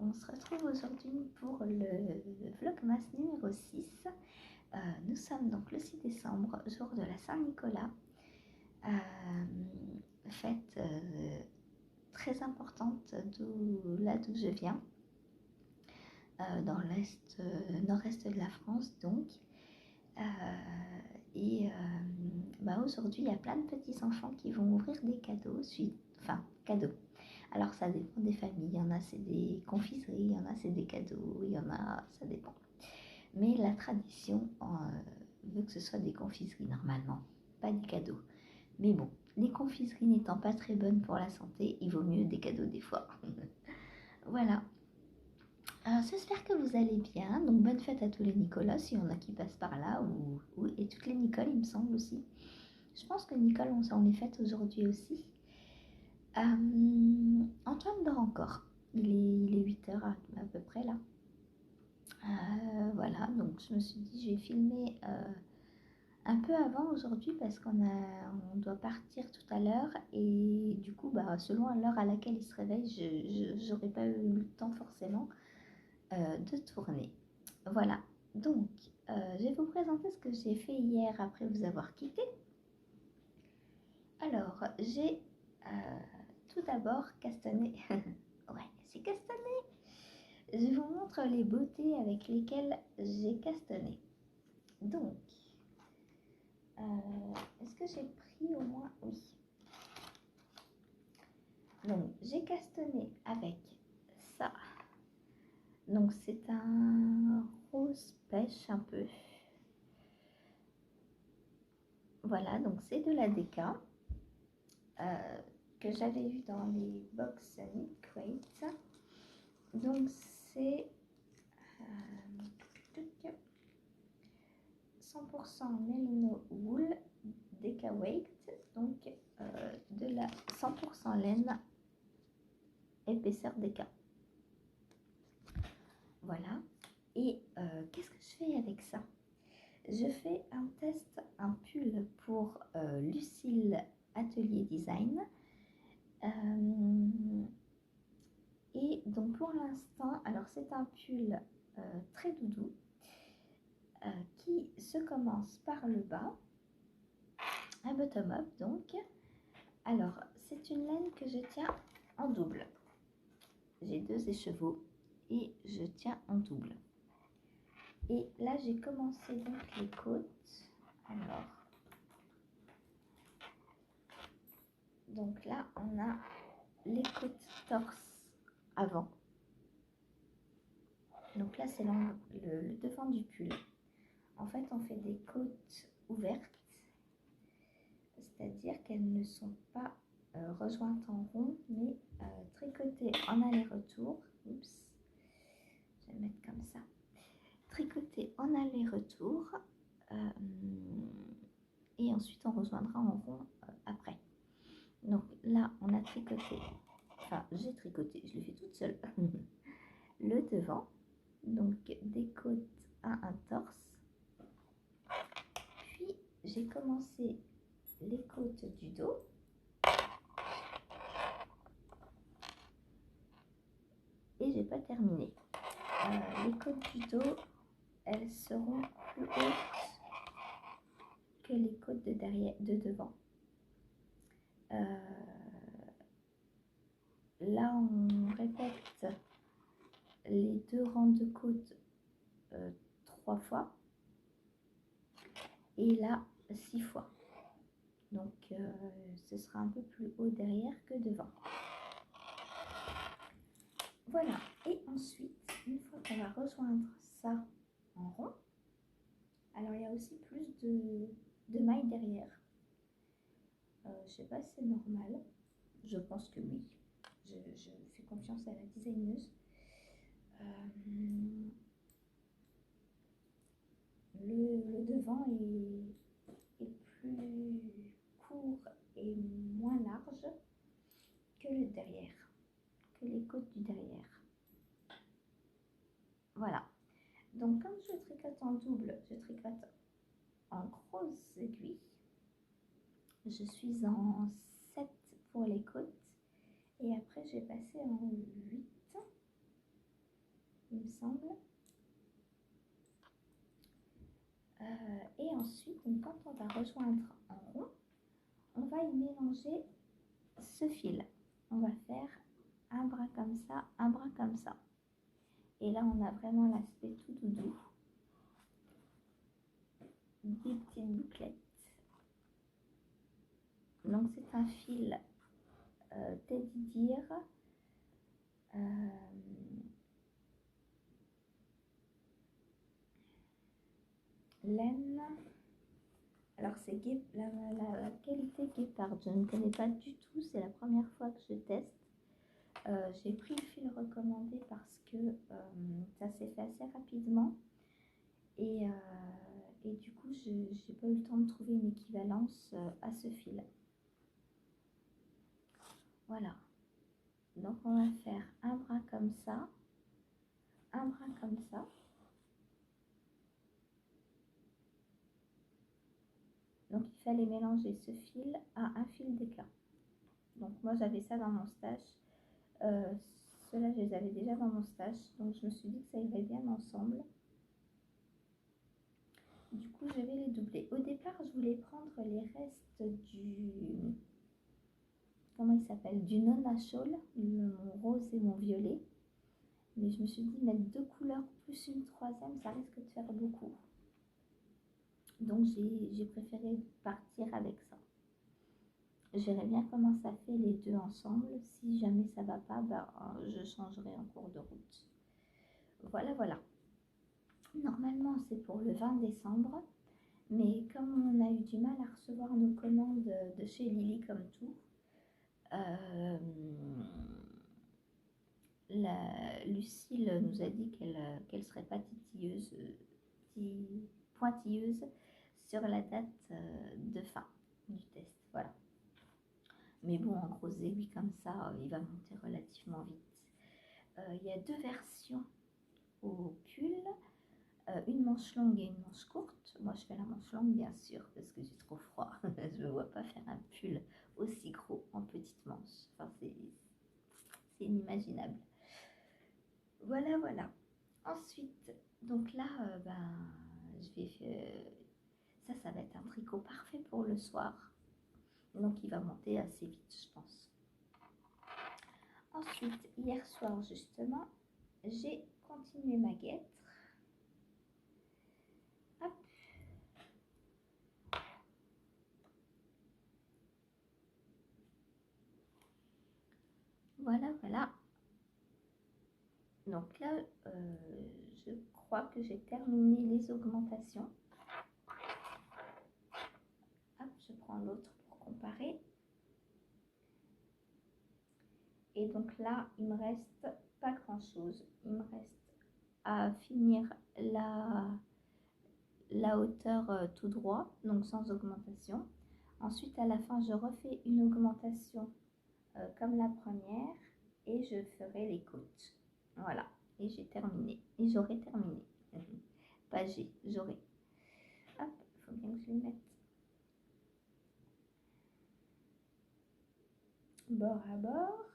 on se retrouve aujourd'hui pour le vlogmas numéro 6. Nous sommes donc le 6 décembre, jour de la Saint-Nicolas, fête très importante d'où je viens, dans l'est, nord-est de la France donc. Aujourd'hui, il y a plein de petits enfants qui vont ouvrir des cadeaux, cadeaux. Alors ça dépend des familles, il y en a c'est des confiseries, il y en a c'est des cadeaux, il y en a, ça dépend. Mais la tradition veut que ce soit des confiseries normalement, pas des cadeaux. Mais bon, les confiseries n'étant pas très bonnes pour la santé, il vaut mieux des cadeaux des fois. Voilà. J'espère que vous allez bien, donc bonne fête à tous les Nicolas, s'il y en a qui passent par là, et toutes les Nicoles il me semble aussi. Je pense que Nicole on les fête aujourd'hui aussi. Antoine dort encore, il est 8h à peu près là. Voilà, donc je me suis dit je vais filmer un peu avant aujourd'hui parce qu'on doit partir tout à l'heure et du coup selon l'heure à laquelle il se réveille, j'aurais pas eu le temps forcément de tourner. Voilà, donc je vais vous présenter ce que j'ai fait hier après vous avoir quitté. Alors, j'ai tout d'abord castané. Ouais, j'ai castané. Je vous montre les beautés avec lesquelles j'ai castané. Donc, est-ce que j'ai pris au moins? Oui. Donc, j'ai castané avec ça. Donc, c'est un rose pêche un peu. Voilà, donc c'est de la déca que j'avais vu dans les box Knit Crate. Donc, c'est 100% merino wool Deca Weight, donc de la 100% laine épaisseur Deca. Voilà. Et qu'est-ce que je fais avec ça? Je fais un test, un pull pour Lucille Atelier Design. Et donc pour l'instant, alors c'est un pull très doudou qui se commence par le bas, un bottom up donc. Alors c'est une laine que je tiens en double. J'ai 2 écheveaux et je tiens en double. Et là j'ai commencé donc les côtes. Alors donc là on a les côtes torse avant. Donc là c'est le devant du pull. En fait on fait des côtes ouvertes, c'est-à-dire qu'elles ne sont pas rejointes en rond mais tricotées en aller-retour. Oups, je vais mettre comme ça. Tricotées en aller-retour et ensuite on rejoindra en rond après. Donc là on a tricoté, enfin j'ai tricoté, je l'ai fait toute seule, le devant, donc des côtes à un torse. Puis j'ai commencé les côtes du dos. Et j'ai pas terminé. Les côtes du dos, elles seront plus hautes que les côtes de derrière, de devant. Là, on répète les 2 rangs de côtes 3 fois. Et là, 6 fois. Donc, ce sera un peu plus haut derrière que devant. Voilà. Et ensuite, une fois qu'on va rejoindre ça en rond, alors il y a aussi plus de mailles derrière. Je sais pas si c'est normal. Je pense que oui. Je fais confiance à la designeuse. Le devant est plus court et moins large que le derrière, que les côtes du derrière. Voilà. Donc comme je tricote en double, je tricote en grosses aiguilles. Je suis en 7 pour les côtes et après je vais passer en 8 il me semble. Et ensuite, donc, quand on va rejoindre en rond, on va y mélanger ce fil. On va faire un bras comme ça, un bras comme ça. Et là, on a vraiment l'aspect tout doudou. Des petites bouclettes. Donc, c'est un fil Teddy Dear. Laine. Alors, c'est la qualité Guépard. Je ne connais pas du tout. C'est la première fois que je teste. J'ai pris le fil recommandé parce que ça s'est fait assez rapidement. Et du coup, je n'ai pas eu le temps de trouver une équivalence à ce fil. Voilà. Donc, on va faire un bras comme ça, un bras comme ça. Donc, il fallait mélanger ce fil à un fil d'éclat. Donc, moi, j'avais ça dans mon stage. Ceux-là, je les avais déjà dans mon stage. Donc, je me suis dit que ça irait bien ensemble. Du coup, je vais les doubler. Au départ, je voulais prendre les restes du... Comment il s'appelle? Du Nona Shawl, mon rose et mon violet. Mais je me suis dit, mettre 2 couleurs plus une troisième, ça risque de faire beaucoup. Donc, j'ai préféré partir avec ça. Je verrai bien comment ça fait les deux ensemble. Si jamais ça va pas, je changerai en cours de route. Voilà, voilà. Normalement, c'est pour le 20 décembre. Mais comme on a eu du mal à recevoir nos commandes de chez Lily comme tout, Lucille nous a dit qu'elle serait pas pointilleuse sur la date de fin du test. Voilà. Mais bon, en gros aiguilles comme ça, il va monter relativement vite. Il y a 2 versions au pull, une manche longue et une manche courte. Moi, je fais la manche longue, bien sûr, parce que j'ai trop froid. Je ne me vois pas faire un pull aussi gros en petite manche. Enfin, c'est inimaginable. Voilà, voilà. Ensuite, donc là, je vais ça va être un tricot parfait pour le soir. Donc, il va monter assez vite, je pense. Ensuite, hier soir, justement, j'ai continué ma guêtre. Hop. Voilà, voilà. Donc là, je crois que j'ai terminé les augmentations. Hop, je prends l'autre pour comparer. Et donc là, il me reste pas grand chose. Il me reste à finir la hauteur tout droit, donc sans augmentation. Ensuite, à la fin, je refais une augmentation comme la première et je ferai les côtes. Voilà, et j'ai terminé. Et j'aurai terminé. Pas j'ai, j'aurai. Hop, il faut bien que je le mette bord à bord.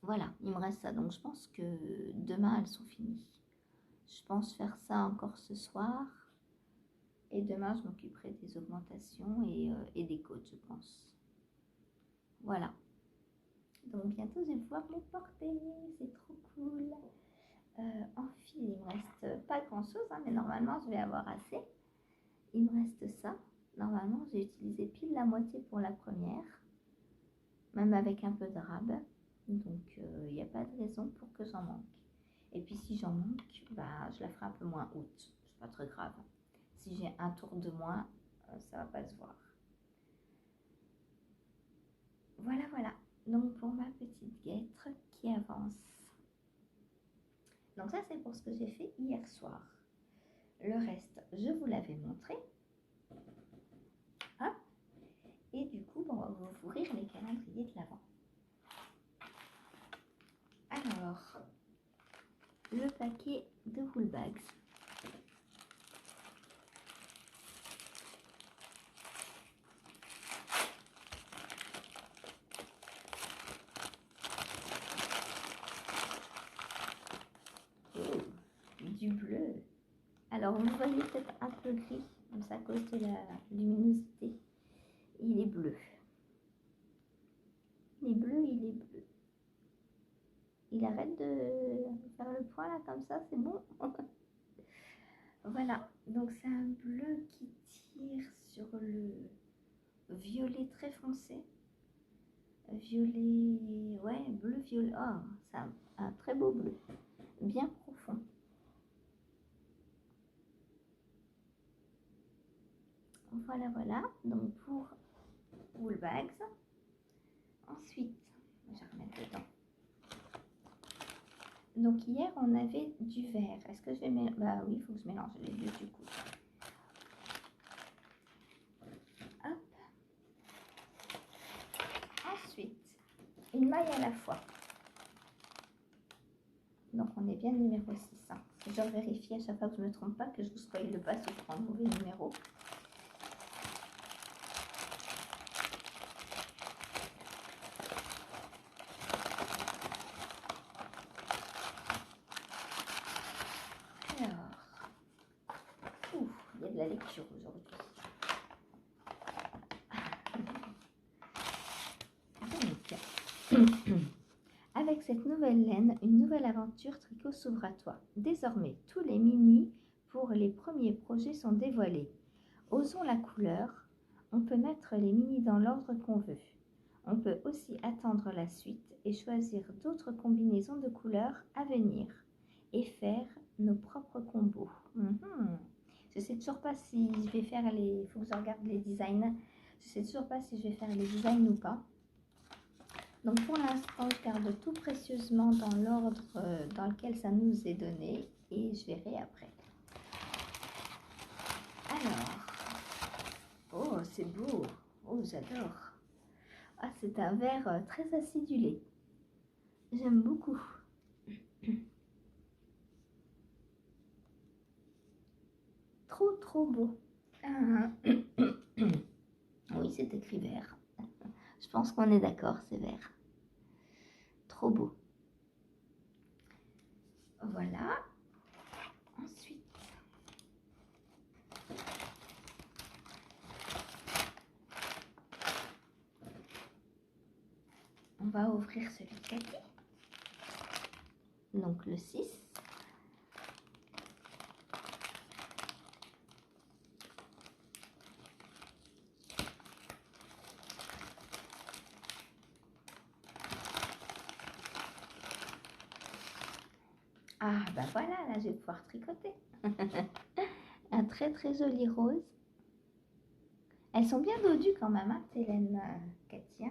Voilà, il me reste ça. Donc, je pense que demain, elles sont finies. Je pense faire ça encore ce soir. Et demain, je m'occuperai des augmentations et des côtes, je pense. Voilà. Donc, bientôt, je vais pouvoir les porter. C'est trop cool. En fil, il me reste pas grand-chose, hein, mais normalement, je vais avoir assez. Il me reste ça. Normalement, j'ai utilisé pile la moitié pour la première. Même avec un peu de rab. Donc, il n'y a pas de raison pour que j'en manque. Et puis, si j'en manque, je la ferai un peu moins haute. C'est pas très grave. Si j'ai un tour de moins, ça va pas se voir. Voilà, voilà. Donc, pour ma petite guêtre qui avance. Donc, ça, c'est pour ce que j'ai fait hier soir. Le reste, je vous l'avais montré. Hop. Et du coup, on va vous ouvrir les calendriers de l'Avent. Alors, le paquet de Wool Bags. Alors, vous voyez peut-être un peu gris, comme ça, à cause de la luminosité. Il est bleu. Il est bleu, il est bleu. Il arrête de faire le point là, comme ça, c'est bon. Voilà, donc c'est un bleu qui tire sur le violet très foncé. Violet, ouais, bleu-violet. Oh, c'est un très beau bleu, bien profond. Voilà, voilà. Donc pour wool bags. Ensuite, je vais remettre dedans. Donc hier, on avait du vert. Est-ce que je vais mélanger? Bah oui, il faut que je mélange les deux du coup. Hop. Ensuite, une maille à la fois. Donc on est bien numéro 6. Hein. Je dois vérifier à chaque fois que je ne me trompe pas, que je vous spoile pas si je prends le mauvais numéro. Alors, il y a de la lecture aujourd'hui. Donc, avec cette nouvelle laine, une nouvelle aventure tricot s'ouvre à toi. Désormais, tous les mini pour les premiers projets sont dévoilés. Osons la couleur. On peut mettre les mini dans l'ordre qu'on veut. On peut aussi attendre la suite et choisir d'autres combinaisons de couleurs à venir et faire nos propres combos. Je ne sais toujours pas si je vais faire les... Il faut que je regarde les designs. Je ne sais toujours pas si je vais faire les designs ou pas. Donc pour l'instant, je garde tout précieusement dans l'ordre dans lequel ça nous est donné et je verrai après. Alors, oh c'est beau, oh j'adore. Ah c'est un vert très acidulé, j'aime beaucoup. Trop beau. Oui c'est écrit vert, je pense qu'on est d'accord, c'est vert. Trop beau. Voilà. Ensuite, on va ouvrir celui-ci. Donc le 6. Ah bah voilà, là je vais pouvoir tricoter. Un très joli rose. Elles sont bien dodues quand même, hein, Hélène, Katia.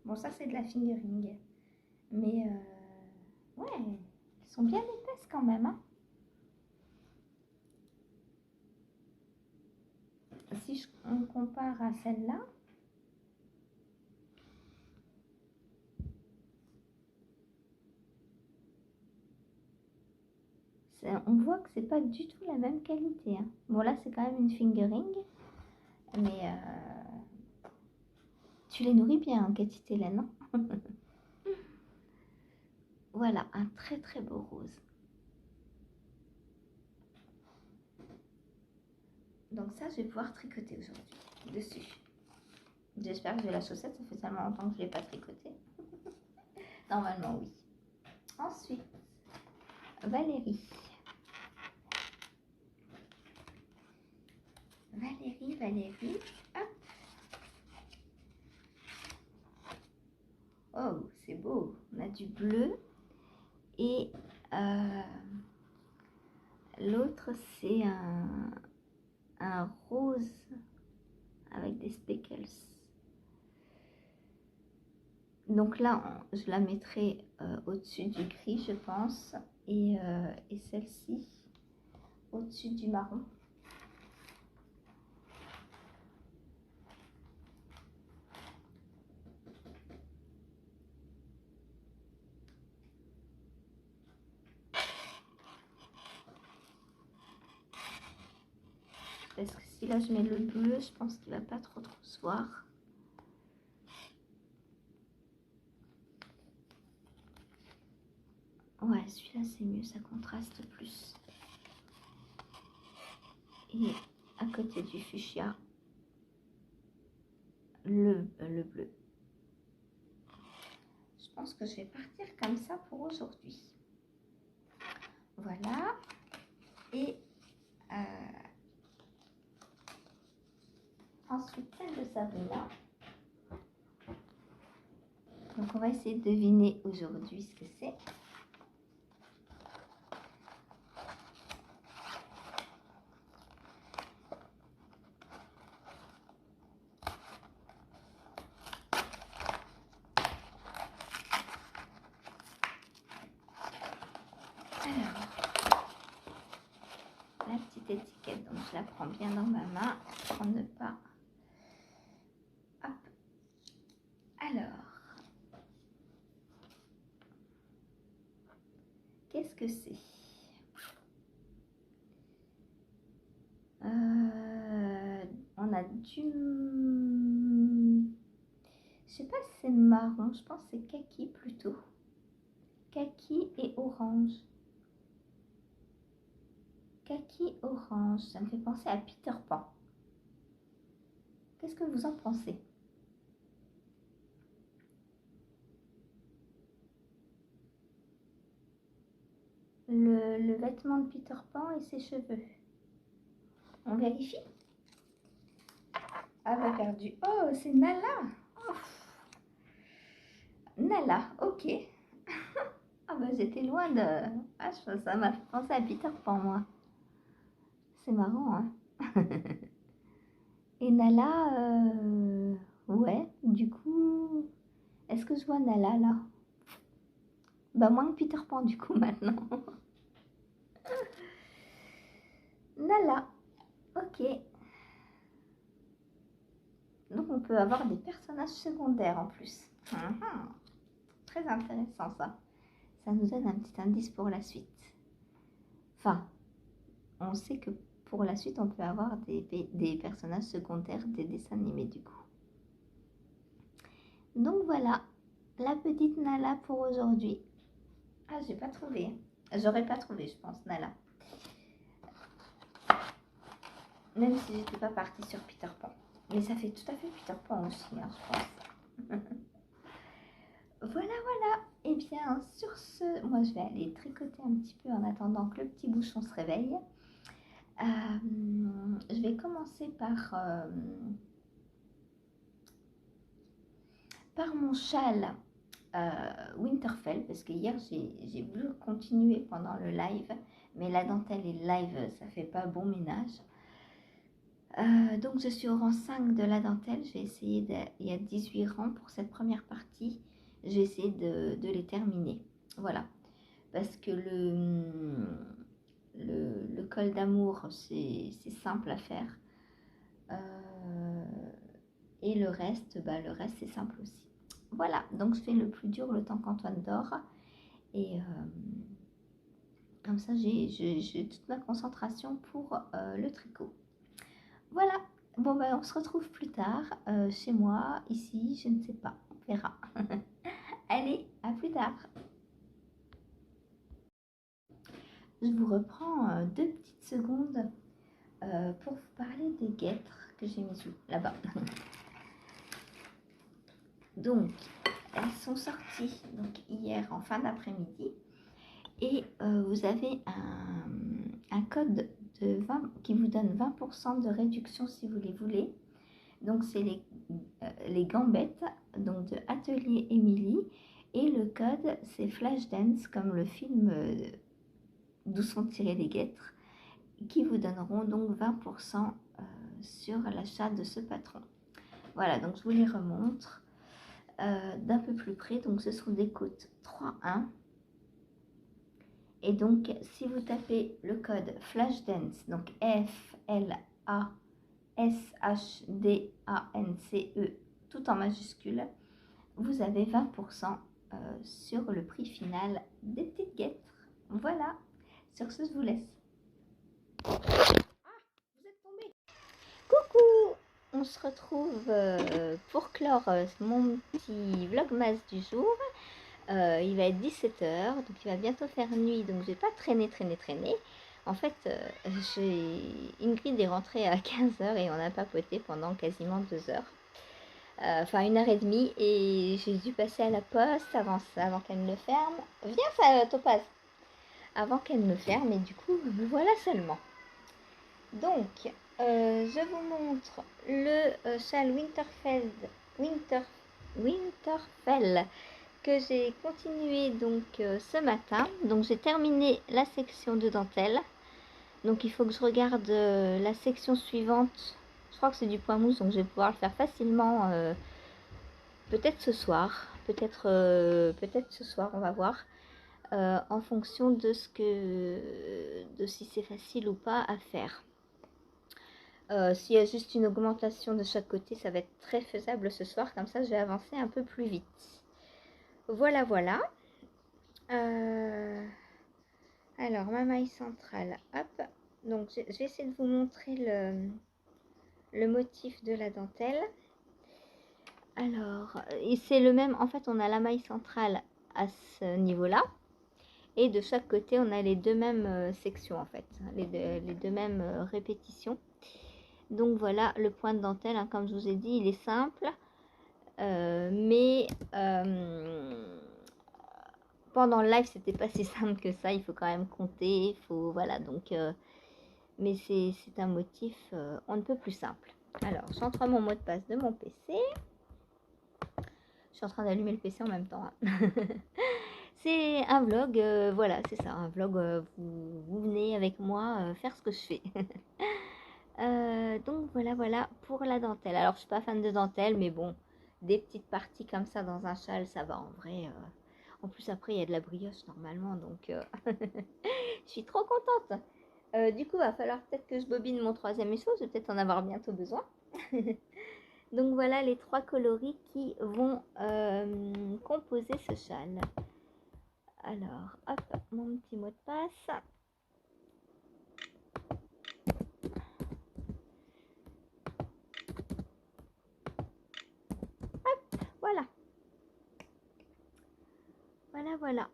Bon ça c'est de la fingering. Mais ouais, elles sont bien épaisses quand même. Hein. Si on compare à celle-là, on voit que c'est pas du tout la même qualité. Hein. Bon là c'est quand même une fingering, mais tu les nourris bien, hein, Cathy Hélène. Hein. Voilà, un très beau rose. Donc ça, je vais pouvoir tricoter aujourd'hui dessus. J'espère que j'ai la chaussette, ça fait tellement longtemps que je ne l'ai pas tricoté. Normalement, oui. Ensuite, Valérie. Valérie. Hop. Oh, c'est beau. On a du bleu. Et l'autre, c'est un rose avec des speckles. Donc là, je la mettrai au-dessus du gris, je pense. Et celle-ci au-dessus du marron. Parce que si là je mets le bleu, je pense qu'il va pas trop se voir. Ouais, celui-là c'est mieux, ça contraste plus. Et à côté du fuchsia, le bleu. Je pense que je vais partir comme ça pour aujourd'hui. Voilà. Et ensuite, celle de Sabrina. Donc, on va essayer de deviner aujourd'hui ce que c'est. Alors, la petite étiquette, donc je la prends bien dans ma main pour ne pas... Hop. Alors, qu'est-ce que c'est? On a du... Je sais pas si c'est marron, je pense que c'est kaki plutôt. Kaki et orange. Kaki orange, ça me fait penser à Peter Pan. Qu'est-ce que vous en pensez? Le vêtement de Peter Pan et ses cheveux. On vérifie? Ah bah perdu. Oh, c'est Nala. Oh. Nala, ok. Ah bah j'étais loin de... Ah, ça m'a fait penser à Peter Pan, moi. C'est marrant, hein. Et Nala, ouais, du coup... Est-ce que je vois Nala, là? Bah moins que Peter Pan, du coup, maintenant. Nala, ok. Donc on peut avoir des personnages secondaires en plus. Très intéressant ça. Ça nous donne un petit indice pour la suite. Enfin, on sait que pour la suite, on peut avoir des personnages secondaires des dessins animés du coup. Donc voilà, la petite Nala pour aujourd'hui. Ah, j'ai pas trouvé. J'aurais pas trouvé, je pense, Nala. Même si j'étais pas partie sur Peter Pan. Mais ça fait tout à fait Peter Pan aussi, hein, je pense. Voilà, voilà. Et bien, sur ce, moi, je vais aller tricoter un petit peu en attendant que le petit bouchon se réveille. Je vais commencer par mon châle Winterfell, parce que hier, j'ai voulu continuer pendant le live, mais la dentelle et le live, ça fait pas bon ménage. Donc, je suis au rang 5 de la dentelle. Je vais essayer il y a 18 rangs pour cette première partie. Je vais essayer de les terminer. Voilà. Parce que le col d'amour, c'est simple à faire. Et le reste, c'est simple aussi. Voilà, donc je fais le plus dur le temps qu'Antoine dort. Et comme ça, j'ai toute ma concentration pour le tricot. Voilà, bon ben on se retrouve plus tard chez moi, ici, je ne sais pas, on verra. Allez, à plus tard. Je vous reprends 2 petites secondes pour vous parler des guêtres que j'ai mises là-bas. Donc, elles sont sorties donc, hier en fin d'après-midi et vous avez un code de 20 qui vous donne 20% de réduction si vous les voulez. Donc, c'est les gambettes donc de Atelier Émilie et le code c'est Flashdance comme le film d'où sont tirées les guêtres qui vous donneront donc 20% sur l'achat de ce patron. Voilà, donc je vous les remontre. D'un peu plus près, donc ce sont des côtes 3-1 et donc si vous tapez le code Flashdance, donc FLASHDANCE tout en majuscule, vous avez 20% sur le prix final des petites guêtres. Voilà, sur ce je vous laisse. Ah, vous êtes tombé. Coucou, on se retrouve pour clore mon petit vlogmas du jour. Il va être 17h, donc il va bientôt faire nuit, donc je vais pas traîner. En fait, Ingrid est rentrée à 15h et on a papoté pendant quasiment 2 heures. Enfin 1h30 et j'ai dû passer à la poste avant qu'elle ne ferme. Viens Topaz. Avant qu'elle ne ferme et du coup me voilà seulement. Donc je vous montre le châle Winterfell que j'ai continué donc ce matin. Donc j'ai terminé la section de dentelle. Donc il faut que je regarde la section suivante. Je crois que c'est du point mousse, donc je vais pouvoir le faire facilement. Peut-être ce soir. Peut-être ce soir, on va voir. En fonction de si c'est facile ou pas à faire. S'il y a juste une augmentation de chaque côté, ça va être très faisable ce soir. Comme ça, je vais avancer un peu plus vite. Voilà, voilà. Alors, ma maille centrale, hop. Donc, je vais essayer de vous montrer le motif de la dentelle. Alors, c'est le même. En fait, on a la maille centrale à ce niveau-là. Et de chaque côté, on a les deux mêmes sections, en fait. Les deux mêmes répétitions. Donc, voilà le point de dentelle. Hein, comme je vous ai dit, il est simple. Mais pendant le live, c'était pas si simple que ça. Il faut quand même compter. Il faut, voilà, donc... mais c'est un motif on ne peut plus simple. Alors, j'entre mon mot de passe de mon PC. Je suis en train d'allumer le PC en même temps. Hein. C'est un vlog, voilà, c'est ça, un vlog, vous venez avec moi faire ce que je fais. Donc voilà, voilà pour la dentelle. Alors, je suis pas fan de dentelle, mais bon, des petites parties comme ça dans un châle, ça va en vrai. En plus, après, il y a de la brioche normalement, donc je suis trop contente. Du coup, il va falloir peut-être que je bobine mon troisième écho, je vais peut-être en avoir bientôt besoin. Donc voilà les 3 coloris qui vont composer ce châle. Alors, hop, mon petit mot de passe. Hop, voilà. Voilà, voilà.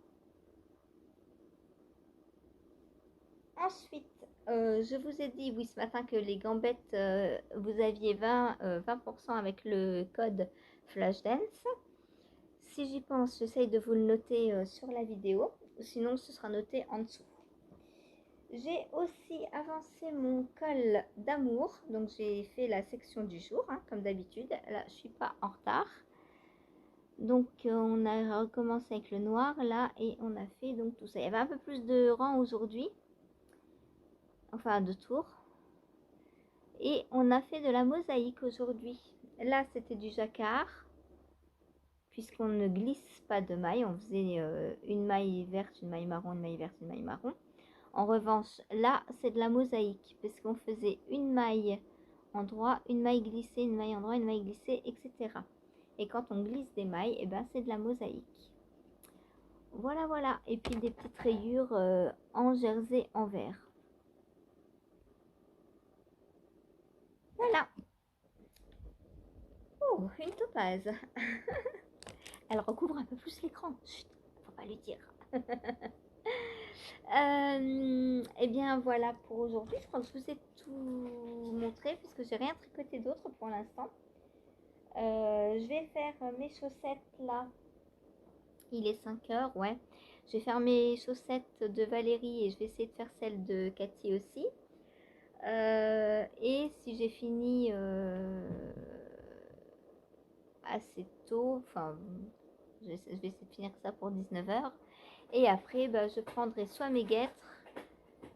Ensuite, je vous ai dit, oui, ce matin que les gambettes, vous aviez 20% avec le code Flashdance. Si j'y pense, j'essaye de vous le noter sur la vidéo. Sinon, ce sera noté en dessous. J'ai aussi avancé mon col d'amour. Donc, j'ai fait la section du jour, hein, comme d'habitude. Là, je suis pas en retard. Donc, on a recommencé avec le noir, là, et on a fait donc tout ça. Il y avait un peu plus de rangs aujourd'hui. Enfin, de tours. Et on a fait de la mosaïque aujourd'hui. Là, c'était du jacquard. Puisqu'on ne glisse pas de maille. On faisait une maille verte, une maille marron, une maille verte, une maille marron. En revanche, là, c'est de la mosaïque, parce qu'on faisait une maille endroit, une maille glissée, une maille endroit, une maille glissée, etc. Et quand on glisse des mailles, et ben, c'est de la mosaïque. Voilà, voilà. Et puis des petites rayures en jersey en vert. Voilà. Oh, une topaze. Elle recouvre un peu plus l'écran. Chut, faut pas lui dire. Et bien voilà pour aujourd'hui. Je crois que je vous ai tout montré puisque j'ai rien tricoté d'autre pour l'instant. Je vais faire mes chaussettes là. Il est 5h, ouais. Je vais faire mes chaussettes de Valérie et je vais essayer de faire celles de Cathy aussi. Et si j'ai fini assez tôt, enfin, je vais essayer de finir ça pour 19h. Et après, bah, je prendrai soit mes guêtres,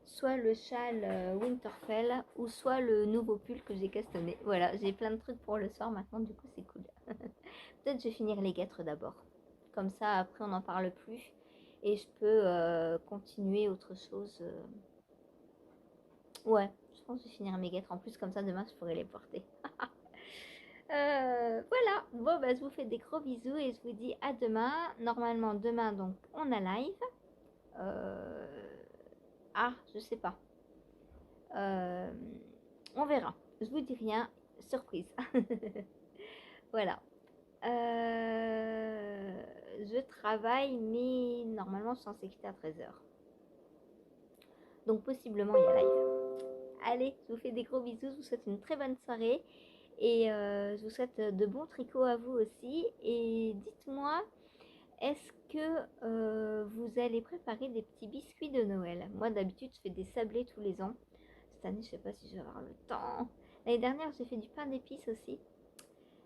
soit le châle Winterfell, ou soit le nouveau pull que j'ai castonné. Voilà, j'ai plein de trucs pour le soir maintenant, du coup c'est cool. Peut-être je vais finir les guêtres d'abord. Comme ça, après on n'en parle plus. Et je peux continuer autre chose. Ouais, je pense que je vais finir mes guêtres. En plus, comme ça, demain, je pourrai les porter. Voilà. Bon, bah, je vous fais des gros bisous et je vous dis à demain. Normalement, demain, donc, on a live. Ah, je sais pas. On verra. Je vous dis rien. Surprise. Voilà. Je travaille, mais normalement, je suis censée quitter à 13h. Donc possiblement il y a live. Allez, je vous fais des gros bisous, je vous souhaite une très bonne soirée. Et je vous souhaite de bons tricots à vous aussi. Et dites-moi, est-ce que vous allez préparer des petits biscuits de Noël? Moi d'habitude je fais des sablés tous les ans. Cette année je sais pas si je vais avoir le temps. L'année dernière j'ai fait du pain d'épices aussi.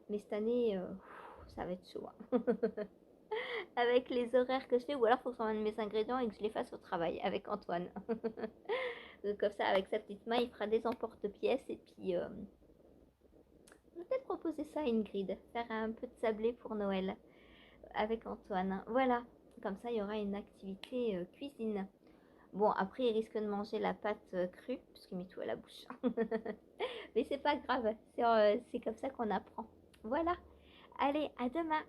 Mais cette année ça va être chaud, hein. Avec les horaires que je fais. Ou alors il faut que j'emmène mes ingrédients et que je les fasse au travail avec Antoine. Donc, comme ça avec sa petite main il fera des emporte-pièces. Et puis peut-être proposer ça à Ingrid. Faire un peu de sablé pour Noël avec Antoine. Voilà, comme ça il y aura une activité cuisine. Bon, après il risque de manger la pâte crue, parce qu'il met tout à la bouche. Mais c'est pas grave, c'est comme ça qu'on apprend. Voilà, allez, à demain.